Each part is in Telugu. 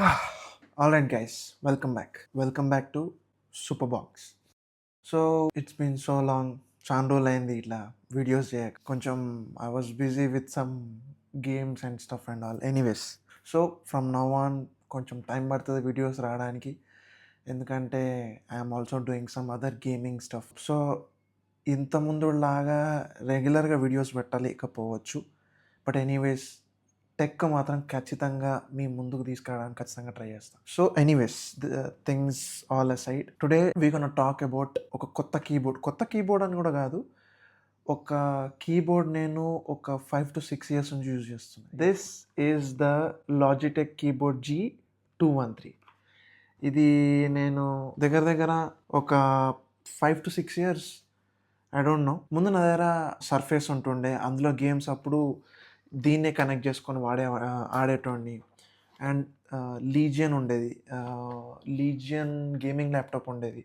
All right, guys, welcome back. Welcome back to Superbox. So it's been so long. చాలా రోజులు అయింది ఇట్లా వీడియోస్ చేయక. కొంచెం I was busy with some games and stuff and all. Anyways, so from now on కొంచెం టైం పడుతుంది వీడియోస్ రావడానికి, ఎందుకంటే I'm also doing some other gaming stuff. So ఇంత ముందులాగా రెగ్యులర్గా వీడియోస్ పెట్టలేకపోవచ్చు, బట్ ఎనీవేస్ టెక్ మాత్రం ఖచ్చితంగా మీ ముందుకు తీసుకురావడానికి ఖచ్చితంగా ట్రై చేస్తాను. So anyways, things all aside, today we gonna talk about ఒక కొత్త కీబోర్డ్ అని కూడా కాదు, ఒక కీబోర్డ్ నేను ఒక 5 to 6 years నుంచి యూజ్ చేస్తున్నాను. This is the Logitech keyboard G213. ఇది నేను దగ్గర ఒక 5 to 6 years, I don't know. ముందు నా దగ్గర సర్ఫేస్ ఉంటుండే, అందులో గేమ్స్ అప్పుడు దీన్నే కనెక్ట్ చేసుకొని ఆడేటోడిని. అండ్ లీజియన్ ఉండేది, లీజియన్ గేమింగ్ ల్యాప్టాప్ ఉండేది,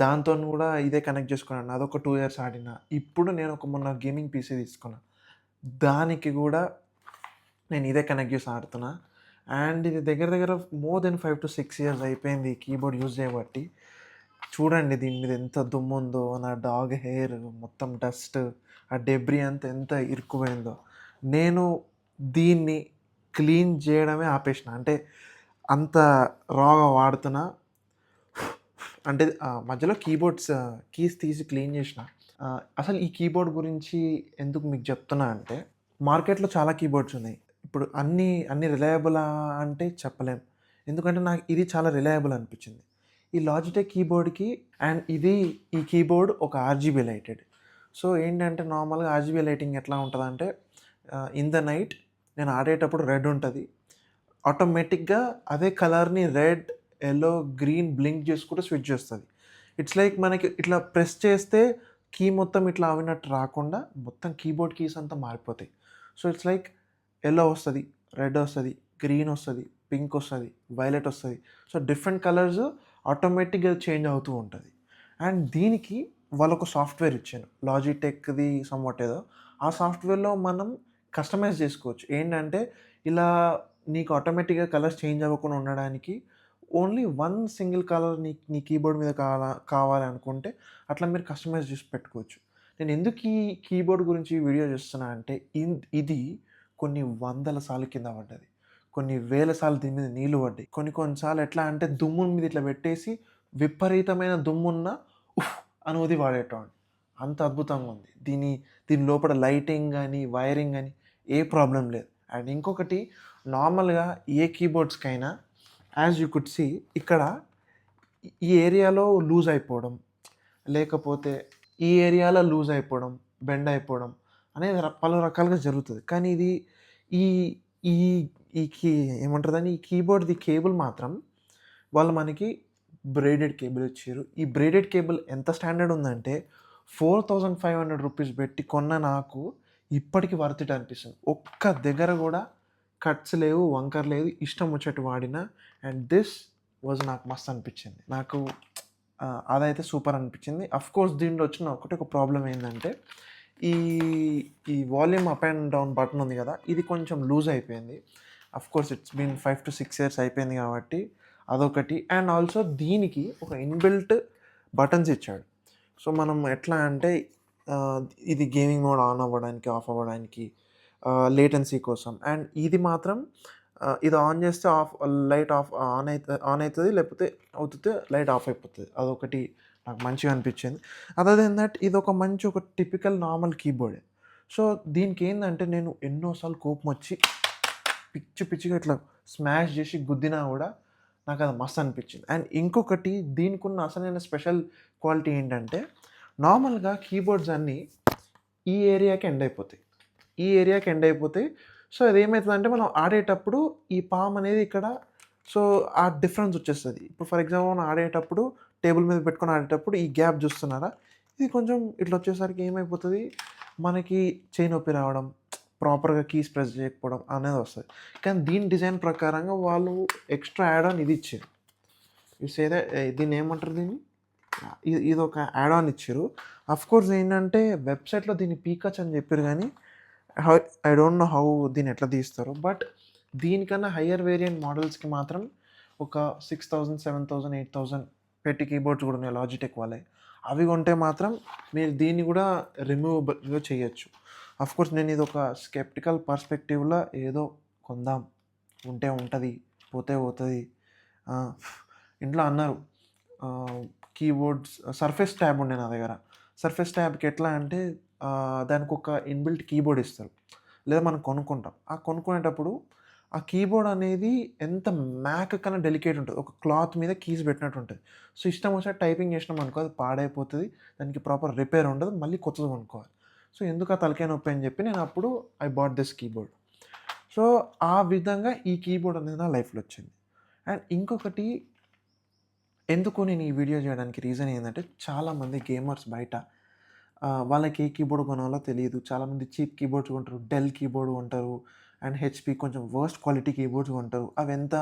దాంతో కూడా ఇదే కనెక్ట్ చేసుకున్నాను. అదొక 2 years ఆడిన. ఇప్పుడు నేను మొన్న గేమింగ్ పీసీ తీసుకున్నా, దానికి కూడా నేను ఇదే కనెక్ట్ చేసి ఆడుతున్నా. అండ్ ఇది దగ్గర మోర్ దెన్ 5 to 6 years అయిపోయింది కీబోర్డ్ యూజ్ చేయబట్టి. చూడండి దీని మీద ఎంత దుమ్ము ఉందో, నా డాగ్ హెయిర్ మొత్తం డస్ట్, ఆ డెబ్రీ అంతా ఎంత ఇరుక్కుపోయిందో. నేను దీన్ని క్లీన్ చేయడమే ఆపేసిన, అంటే అంత రాగా వాడుతున్నా. అంటే మధ్యలో కీస్ తీసి క్లీన్ చేసిన. అసలు ఈ కీబోర్డ్ గురించి ఎందుకు మీకు చెప్తున్నా అంటే, మార్కెట్లో చాలా కీబోర్డ్స్ ఉన్నాయి. ఇప్పుడు అన్ని రిలయబులా అంటే చెప్పలేం, ఎందుకంటే నాకు ఇది చాలా రిలయబుల్ అనిపించింది ఈ లాజిటెక్ కీబోర్డ్కి. అండ్ ఈ కీబోర్డ్ ఒక ఆర్జీబీ లైటెడ్. సో ఏంటంటే నార్మల్గా ఆర్జీబీ లైటింగ్ ఎట్లా ఉంటుందంటే, ఇన్ ద నైట్ నేను ఆడేటప్పుడు రెడ్ ఉంటుంది, ఆటోమేటిక్గా అదే కలర్ని రెడ్, ఎల్లో, గ్రీన్ బ్లింక్ చేసుకుంటూ స్విచ్ చేస్తుంది. ఇట్స్ లైక్ మనకి ఇట్లా ప్రెస్ చేస్తే కీ మొత్తం ఇట్లా అవినట్టు రాకుండా మొత్తం కీబోర్డ్ కీస్ అంతా మారిపోతాయి. సో ఇట్స్ లైక్ ఎల్లో వస్తుంది, రెడ్ వస్తుంది, గ్రీన్ వస్తుంది, పింక్ వస్తుంది, వైలెట్ వస్తుంది. సో డిఫరెంట్ కలర్స్ ఆటోమేటిక్గా చేంజ్ అవుతూ ఉంటుంది. అండ్ దీనికి వాళ్ళొక సాఫ్ట్వేర్ ఇచ్చాను, లాజిటెక్ది సమ్వాట్ ఏదో. ఆ సాఫ్ట్వేర్లో మనం కస్టమైజ్ చేసుకోవచ్చు. ఏంటంటే ఇలా నీకు ఆటోమేటిక్గా కలర్స్ చేంజ్ అవ్వకుండా ఉండడానికి ఓన్లీ వన్ సింగిల్ కలర్ నీ కీబోర్డ్ మీద కావాలి అనుకుంటే అట్లా మీరు కస్టమైజ్ చేసి పెట్టుకోవచ్చు. నేను ఎందుకు ఈ కీబోర్డ్ గురించి వీడియో చేస్తున్నా అంటే, ఇది కొన్ని వందల సార్లు కింద పడ్డది, కొన్ని వేల సార్లు దీని మీద నీళ్ళు పడ్డాయి. కొన్నిసార్లు ఎట్లా అంటే దుమ్ము మీద ఇట్లా పెట్టేసి విపరీతమైన దుమ్మున్న ఉఫ్ అనుమతి వాడేటవాడిని. అంత అద్భుతంగా ఉంది. దీని లోపల లైటింగ్ కానీ వైరింగ్ కానీ ఏ ప్రాబ్లం లేదు. అండ్ ఇంకొకటి, నార్మల్గా ఏ కీబోర్డ్స్కైనా యాజ్ యూ కుడ్ సీ ఇక్కడ ఈ ఏరియాలో లూజ్ అయిపోవడం, లేకపోతే ఈ ఏరియాలో లూజ్ అయిపోవడం, బెండ్ అయిపోవడం అనేది పలు రకాలుగా జరుగుతుంది. కానీ ఇది ఈ ఈ ఈ కీ ఏమంటారని, ఈ కీబోర్డ్ది కేబుల్ మాత్రం వాళ్ళు మనకి బ్రేడెడ్ కేబుల్ ఇచ్చారు. ఈ బ్రేడెడ్ కేబుల్ ఎంత స్టాండర్డ్ ఉందంటే 4500 రూపీస్ పెట్టి కొన్న నాకు ఇప్పటికి వర్త్ ఇట్ అనిపిస్తుంది. ఒక్క దగ్గర కూడా కట్స్ లేవు, వంకర్ లేదు, ఇష్టం వచ్చేట్టు వాడిన. అండ్ దిస్ వాజ్ నాకు మస్త్ అనిపించింది. నాకు అదైతే సూపర్ అనిపించింది. అఫ్కోర్స్ దీంట్లో వచ్చిన ఒక ప్రాబ్లం ఏంటంటే, ఈ volume up and down button ఉంది కదా, ఇది కొంచెం లూజ్ అయిపోయింది. Of course it's been 5 to 6 years అయిపోయింది కాబట్టి అదొకటి. అండ్ ఆల్సో దీనికి ఒక ఇన్బిల్ట్ బటన్స్ ఇచ్చాడు. సో మనం ఎట్లా అంటే, ఇది గేమింగ్ మోడ్ ఆన్ అవ్వడానికి, ఆఫ్ అవ్వడానికి, లేటెన్సీ కోసం. అండ్ ఇది మాత్రం ఇది ఆన్ చేస్తే లైట్ ఆన్ అవుతుంది, లేకపోతే అవుతుంది లైట్ ఆఫ్ అయిపోతుంది. అదొకటి నాకు మంచిగా అనిపించింది. అదర్ దెన్ దట్ ఇది ఒక టిపికల్ నార్మల్ కీబోర్డే. సో దీనికి ఏంటంటే, నేను ఎన్నోసార్లు కోపం వచ్చి పిచ్చిగా ఇట్లా స్మాష్ చేసి గుద్దినా కూడా నాకు అది మస్తు అనిపించింది. అండ్ ఇంకొకటి, దీనికి ఉన్న అసలైన స్పెషల్ క్వాలిటీ ఏంటంటే, నార్మల్గా కీబోర్డ్స్ అన్నీ ఈ ఏరియాకి ఎండ్ అయిపోతాయి. సో అది ఏమవుతుందంటే, మనం ఆడేటప్పుడు ఈ పామ్ అనేది ఇక్కడ, సో ఆ డిఫరెన్స్ వచ్చేస్తుంది. ఇప్పుడు ఫర్ ఎగ్జాంపుల్ మనం ఆడేటప్పుడు టేబుల్ మీద పెట్టుకొని ఆడేటప్పుడు ఈ గ్యాప్ చూస్తున్నారా, ఇది కొంచెం ఇట్లా వచ్చేసరికి ఏమైపోతుంది, మనకి చేయి నొప్పి రావడం, ప్రాపర్గా కీస్ ప్రెస్ చేయకపోవడం అనేది వస్తుంది. కానీ దీని డిజైన్ ప్రకారంగా వాళ్ళు ఎక్స్ట్రా యాడ్ ఆన్ ఇది ఇచ్చారు. దీన్ని ఏమంటారు, ఇది ఒక యాడ్ ఆన్ ఇచ్చారు. అఫ్కోర్స్ ఏంటంటే, వెబ్సైట్లో దీన్ని పీకచ్ అని చెప్పారు, కానీ ఐ డోంట్ నో హౌ దీన్ని ఎట్లా తీస్తారు. బట్ దీనికన్నా హయ్యర్ వేరియంట్ మోడల్స్కి మాత్రం ఒక 6,000, 7,000, 8,000 పెట్టి కీబోర్డ్స్ కూడా ఉన్నాయి లాజిటెక్ వాళ్ళే. అవి కొంటే మాత్రం మీరు దీన్ని కూడా రిమూవబుల్‌గా చేయొచ్చు. ఆఫ్‌కోర్స్ నేను ఇదొక స్కెప్టికల్ పర్స్పెక్టివ్‌లో ఏదో కొందాం, ఉంటే ఉంటది, పోతే పోతది. ఆహ్, ఇంట్లో అన్నారు కీబోర్డ్స్ సర్ఫేస్ ట్యాబ్ ఉండే నా దగ్గర. సర్ఫేస్ ట్యాబ్‌కి ఎట్లా అంటే దానికొక ఇన్‌బిల్ట్ కీబోర్డ్ ఇస్తారు. లేదా మనం కొనుక్కుంటాం. ఆ కొనుక్కునేటప్పుడు ఆ కీబోర్డ్ అనేది ఎంత మ్యాక్ కన్నా డెలికేట్ ఉంటది. ఒక క్లాత్ మీద కీస్ పెట్టినట్టు ఉంటది. సో, ఇష్టం వచ్చినట్టు టైపింగ్ చేసినామనుకో అది పాడైపోతది. దానికి ప్రాపర్ రిపేర్ ఉండదు. మళ్ళీ కొత్తది కొనుక్కోవాలి. సో, ఎందుకు ఆ తలకాయ నొప్పి అని చెప్పి నేను అప్పుడు I bought this keyboard. So, ఆ విధంగా ఈ కీబోర్డ్ అనేది నా లైఫ్‌లో వచ్చింది. అండ్ ఇంకొకటి ఎందుకు నేను ఈ వీడియో చేయడానికి రీజన్ ఏందంటే చాలామంది గేమర్స్ బయట వాళ్ళకి ఏ కీబోర్డ్ కొనాలో తెలీదు. చాలామంది చీప్ కీబోర్డ్స్ కొంటారు. డెల్ కీబోర్డ్ కొంటారు. అండ్ హెచ్‌పీ కొంచెం వర్స్ట్ క్వాలిటీ కీబోర్డ్స్ కొంటారు. అవెంత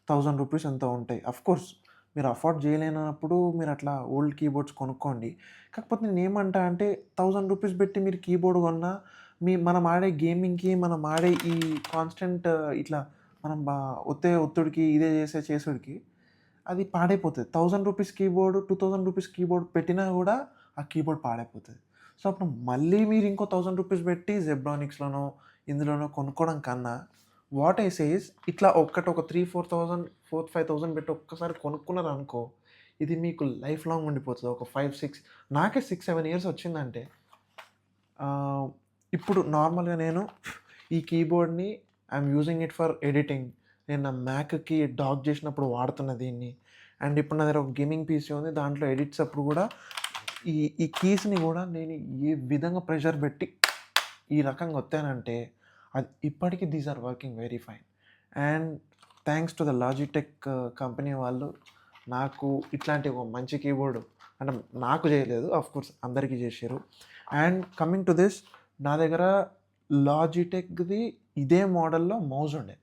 ₹1000 ఎంతో ఉంటాయి. ఆఫ్‌కోర్స్ మీరు అఫోర్డ్ చేయలేనప్పుడు మీరు అట్లా ఓల్డ్ కీబోర్డ్స్ కొనుక్కోండి. కాకపోతే నేనేమంటా అంటే ₹1000 పెట్టి మీరు కీబోర్డ్ కొన్నా మనం ఆడే గేమింగ్‌కి, మనం ఆడే ఈ కాన్స్టెంట్ ఇట్లా మనం ఒత్తిడికి ఇదే చేసుడికి అది పాడైపోతది. ₹1000 కీబోర్డ్, ₹2000 కీబోర్డ్ పెట్టినా గూడా ఆ కీబోర్డ్ పాడైపోతది. సో, అప్పుడు మళ్ళీ మీరు ఇంకో ₹1000 పెట్టి జెబ్రానిక్స్‌లోనో, ఇందులోనో కొనుక్కోవడం కన్నా వాట్ ఐ సే ఈస్ ఇట్లా ఒక్కటి ఒక 3, 4,000, 5,000 పెట్టి ఒక్కసారి కొనుక్కున్నారనుకో, ఇది మీకు లైఫ్ లాంగ్ ఉండిపోతది. ఒక 5, 6 నాకే 6, 7 ఇయర్స్ వచ్చిందంటే ఆహ్, ఇప్పుడు నార్మల్‌గా నేను ఈ కీబోర్డ్‌ని I'm using it for editing. నేను నా మ్యాక్‌కి డాక్ చేసినప్పుడు వాడుతున్న దీన్ని. అండ్ ఇప్పుడు నా దగ్గర ఒక గేమింగ్ పీసీ ఉంది. దాంట్లో ఎడిట్స్ అప్పుడు కూడా ఈ ఈ కీస్‌ని కూడా నేను ఏ విధంగా ప్రెషర్ పెట్టి ఈ రకంగా ఒత్తానంటే అది ఇప్పటికి these are working very fine. And thanks to the Logitech company వాళ్ళు నాకు ఇట్లాంటి ఒక మంచి కీబోర్డ్ అంటే నాకు చేయలేదు. ఆఫ్‌కోర్స్ అందరికీ చేసిర్రు. అండ్ కమింగ్ టు దిస్ నా దగ్గర లాజిటెక్‌ది ఇదే మోడల్‌లో మౌస్ ఉండే.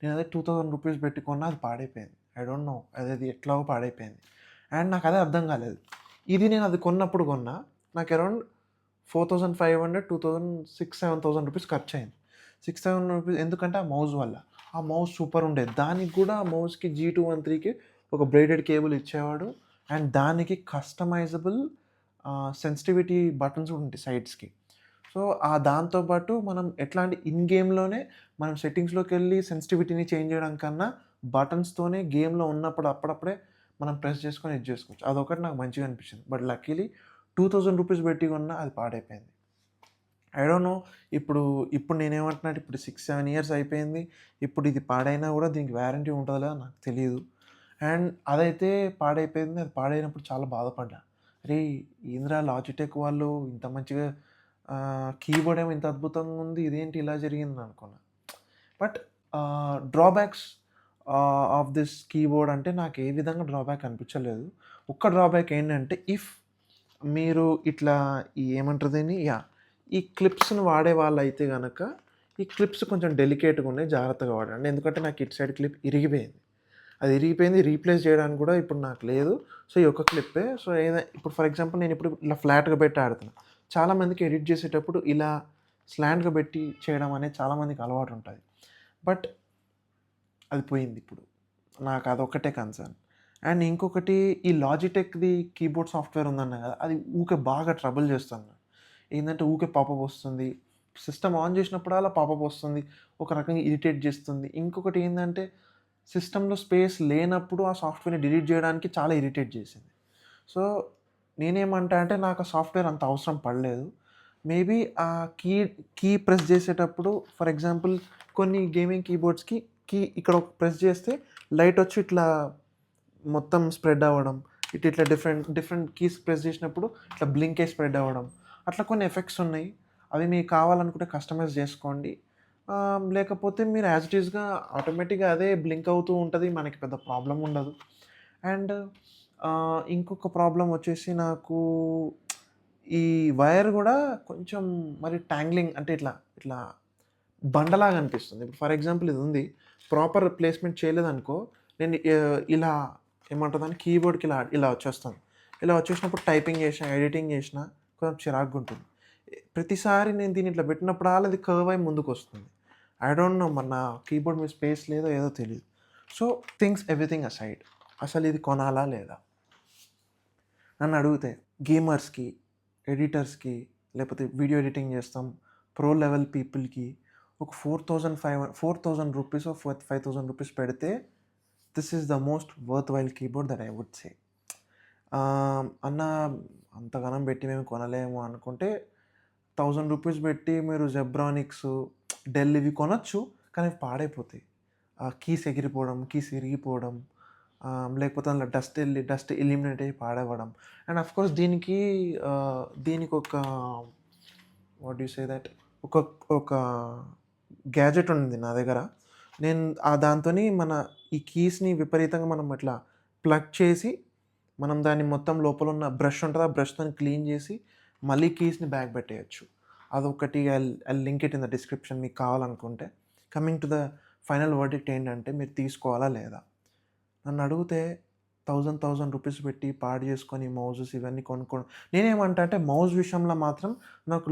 నేనదే ₹2000 పెట్టి కొన్నా అది పాడైపోయింది. ఐ డోంట్ నో అదది ఎట్లాగో పాడైపోయింది. అండ్ నాకదే అర్థం కాలేదు. ఇది నేను అది కొన్నప్పుడు కొన్నా. నాకు అరౌండ్ 4,500, 6,000, 7,000 ఖర్చయింది. 6,000 ఎందుకంటే ఆ మౌస్ వల్ల. ఆ మౌస్ సూపర్ ఉండేది. దానికి కూడా ఆ మౌస్‌కి G213కి ఒక బ్లేడెడ్ కేబుల్ ఇచ్చేవాడు. అండ్ దానికి కస్టమైజబుల్ సెన్సిటివిటీ బటన్స్ కూడా ఉంటాయి సైడ్స్‌కి. సో, దాంతో పాటు మనం ఎట్లా అంటే ఇన్ గేమ్‌లోనే మనం సెట్టింగ్స్‌లోకెళ్ళి సెన్సిటివిటీని చేంజ్ చేయడం కన్నా బటన్స్‌తోనే గేమ్‌లో ఉన్నప్పుడు అప్పుడప్పుడే మనం ప్రెస్ చేసుకొని ఇది చేసుకోవచ్చు. అదొకటి నాకు మంచిగా అనిపించింది. బట్ లక్కీలీ ₹2,000 పెట్టి కొన్నా అది పాడైపోయింది. ఐ డోంట్ నో ఇప్పుడు నేనేమంటున్నాను ఇప్పుడు 6, 7 ఇయర్స్ అయిపోయింది. ఇప్పుడు ఇది పాడైనా కూడా దీనికి వారంటీ ఉంటదో లేదో నాకు తెలీదు. అండ్ అదైతే పాడైపోయింది. అది పాడైనప్పుడు చాలా బాధపడ్డా. అరేయ్! ఏందిరా లాజిటెక్ వాళ్ళు ఇంత మంచిగా కీబోర్డ్ ఏమో ఇంత అద్భుతంగా ఉంది. ఇదేంటి ఇలా జరిగిందనుకున్నా. But drawbacks of this keyboard అంటే నాకు ఏ విధంగా డ్రాబ్యాక్ అనిపించలేదు. ఒక్క డ్రాబ్యాక్ ఏంటంటే మీరు ఇట్లా ఏమంటారు దీన్ని? ఈ క్లిప్స్‌ని వాడే వాళ్ళైతే గనక ఈ క్లిప్స్ కొంచెం డెలికేట్‌గా ఉన్నాయి. జాగ్రత్తగా వాడండి. ఎందుకంటే నాకు ఇటు సైడ్ క్లిప్ ఇరిగిపోయింది. అది ఇరిగిపోయింది. రీప్లేస్ చేయడానికి కూడా ఇప్పుడు నాకు లేదు. సో, ఈ ఒక్క క్లిప్పే. సో, ఇప్పుడు ఫర్ ఎగ్జాంపుల్ నేనిప్పుడు ఇలా ఫ్లాట్‌గా పెట్టి ఆడుతున్నా. చాలామందికి ఎడిట్ చేసేటప్పుడు ఇలా స్లాంట్‌గా పెట్టి చేయడం అనేది చాలామందికి అలవాటుంటది. బట్ అది పోయిందిప్పుడు. నాకు అదొక్కటే కన్సర్న్. అండ్ ఇంకొకటి ఈ లాజిటెక్‌ది కీబోర్డ్ సాఫ్ట్‌వేర్ ఉందన్నా గదా! అది ఊకే బాగా ట్రబుల్ చేస్తుంది. ఏందంటే ఊకే పాపప్ వస్తుంది. సిస్టమ్ ఆన్ చేసినప్పుడల్లా పాపప్ వస్తుంది. ఒక రకంగా ఇరిటేట్ చేస్తుంది. ఇంకొకటి ఏందంటే సిస్టమ్‌లో స్పేస్ లేనప్పుడు ఆ సాఫ్ట్‌వేర్‌ని డిలీట్ చేయడానికి చాలా ఇరిటేట్ చేసింది. సో, నేనేమంటా అంటే నాకు ఆ సాఫ్ట్‌వేర్ అంత అవసరం పడలేదు. మేబీ ఆ కీ కీ ప్రెస్ చేసేటప్పుడు ఫర్ ఎగ్జాంపుల్ కొన్ని గేమింగ్ కీబోర్డ్స్‌కి ఇక్కడ ప్రెస్ చేస్తే లైట్ వచ్చి ఇట్లా మొత్తం స్ప్రెడ్ అవ్వడం. ఇట్లా డిఫరెంట్ డిఫరెంట్ కీస్ ప్రెస్ చేసినప్పుడు ఇట్లా బ్లింకే స్ప్రెడ్ అవ్వడం. అట్లా కొన్ని ఎఫెక్ట్స్ ఉన్నాయి. అవి మీకు కావాలనుకుంటే కస్టమైజ్ చేసుకోండి. లేకపోతే మీరు యాజ్ ఇట్ ఈస్‌గా ఆటోమేటిక్‌గా అదే బ్లింక్ అవుతూ ఉంటది. మనకి పెద్ద ప్రాబ్లమ్ ఉండదు. అండ్ ఇంకొక ప్రాబ్లమ్ వచ్చేసి నాకు ఈ వైర్ గూడా కొంచెం మరి ట్యాంగ్లింగ్ అంటే ఇట్లా బండలాగా అనిపిస్తుంది. ఇప్పుడు ఫర్ ఎగ్జాంపుల్ ఇది ఉంది. ప్రాపర్ ప్లేస్‌మెంట్ చేయలేదనుకో, నేను ఇలా ఏమంటారు దాన్ని కీబోర్డ్‌కి ఇలా వచ్చేస్తుంది. ఇలా వచ్చేసినప్పుడు టైపింగ్ చేసినా, ఎడిటింగ్ చేసినా కొంచెం చిరాకుగా ఉంటుంది. ప్రతిసారి నేను దీన్ని ఇట్లా పెట్టినప్పుడల్లా అది కర్వ్ అయి ముందుకొస్తుంది. ఐ డోంట్ నో మరి నా కీబోర్డ్ మీద స్పేస్ లేదో ఏదో తెలీదు. సో థింగ్స్ ఎవ్రీథింగ్ అసైడ్, అసలు ఇది కొనాలా లేదా? నన్ను అడిగితే గేమర్స్‌కి, ఎడిటర్స్‌కి, లేకపోతే వీడియో ఎడిటింగ్ చేస్తాం ప్రో లెవెల్ పీపుల్‌కి ఒక 4,000 రూపీస్ ఆర్ 5,000 రూపీస్ పెడితే this is the most worth while keyboard that I would say. అన్న అంతగనం పెట్టి మేము కొనలేము అనుకుంటే 1,000 రూపీస్ పెట్టి మీరు జెబ్రానిక్స్, డెల్ ఇవి కొనొచ్చు. కానీ అవి పాడైపోతాయి. కీస్ ఎగిరిపోవడం, కీస్ ఇరిగిపోవడం, లేకపోతే అందులో డస్ట్ ఎలిమినేట్ అయ్యి పాడవ్వడం. అండ్ అఫ్‌కోర్స్ దీనికొక what do you say that ఒక ఒక గ్యాడ్జెట్ ఉంది నా దగ్గర. నేను దాంతోని ఈ కీస్‌ని విపరీతంగా మనం ఇట్లా ప్లగ్ చేసి, మనం దాన్ని మొత్తం లోపలున్న బ్రష్ ఉంటది. ఆ బ్రష్‌తోని క్లీన్ చేసి, మళ్ళీ కీస్‌ని బ్యాక్ పెట్టేయొచ్చు. అదొకటి I'll link it in the description మీకు కావాలనుకుంటే. Coming to the final verdict ఏంటంటే మీరు తీసుకోవాలా లేదా? నన్నడిగితే 1,000 రూపీస్ పెట్టి పాడు చేసుకొని మౌజెస్ ఇవన్నీ కొనుక్కోవడం. నేనేమంటా అంటే మౌస్ విషయంలో మాత్రం నాకు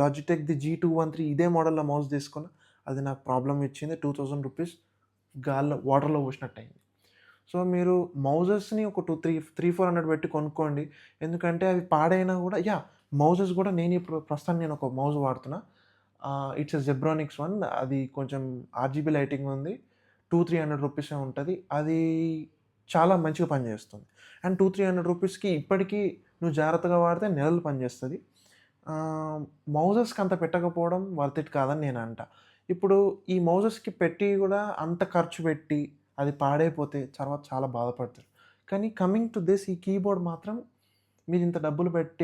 లాజిటెక్‌ది G213 ఇదే మోడల్‌లో మౌస్ తీసుకున్నా. అది నాకు ప్రాబ్లమ్ ఇచ్చింది. 2,000 రూపీస్ వాటర్‌లో పోసినట్టయింది. సో, మీరు మౌజెస్‌ని ఒక 400 పెట్టి కొనుక్కోండి. ఎందుకంటే అవి పాడైనా గూడా మౌజెస్ గూడా ఇప్పుడు ప్రస్తుతానికి నేను ఒక మౌస్ వాడుతున్నా. It's a Zebronics one. అది కొంచెం ఆర్‌జీబీ లైటింగ్ ఉంది. 300 రూపీసే ఉంటది. అది చాలా మంచిగా పనిచేస్తుంది. అండ్ 300 రూపీస్‌కి ఇప్పటికీ నువ్వు జాగ్రత్తగా వాడితే నెలలు పనిచేస్తది. మౌజెస్‌కి అంత పెట్టకపోవడం వర్త్ ఇట్ కాదని నేనంటా. ఇప్పుడు ఈ మౌజెస్‌కి పెట్టి గూడా అంత ఖర్చు పెట్టి అది పాడైపోతే తర్వాత చాలా బాధపడతారు. కానీ కమింగ్ టు దిస్ ఈ కీబోర్డ్ మాత్రం మీరింత డబ్బులు పెట్టి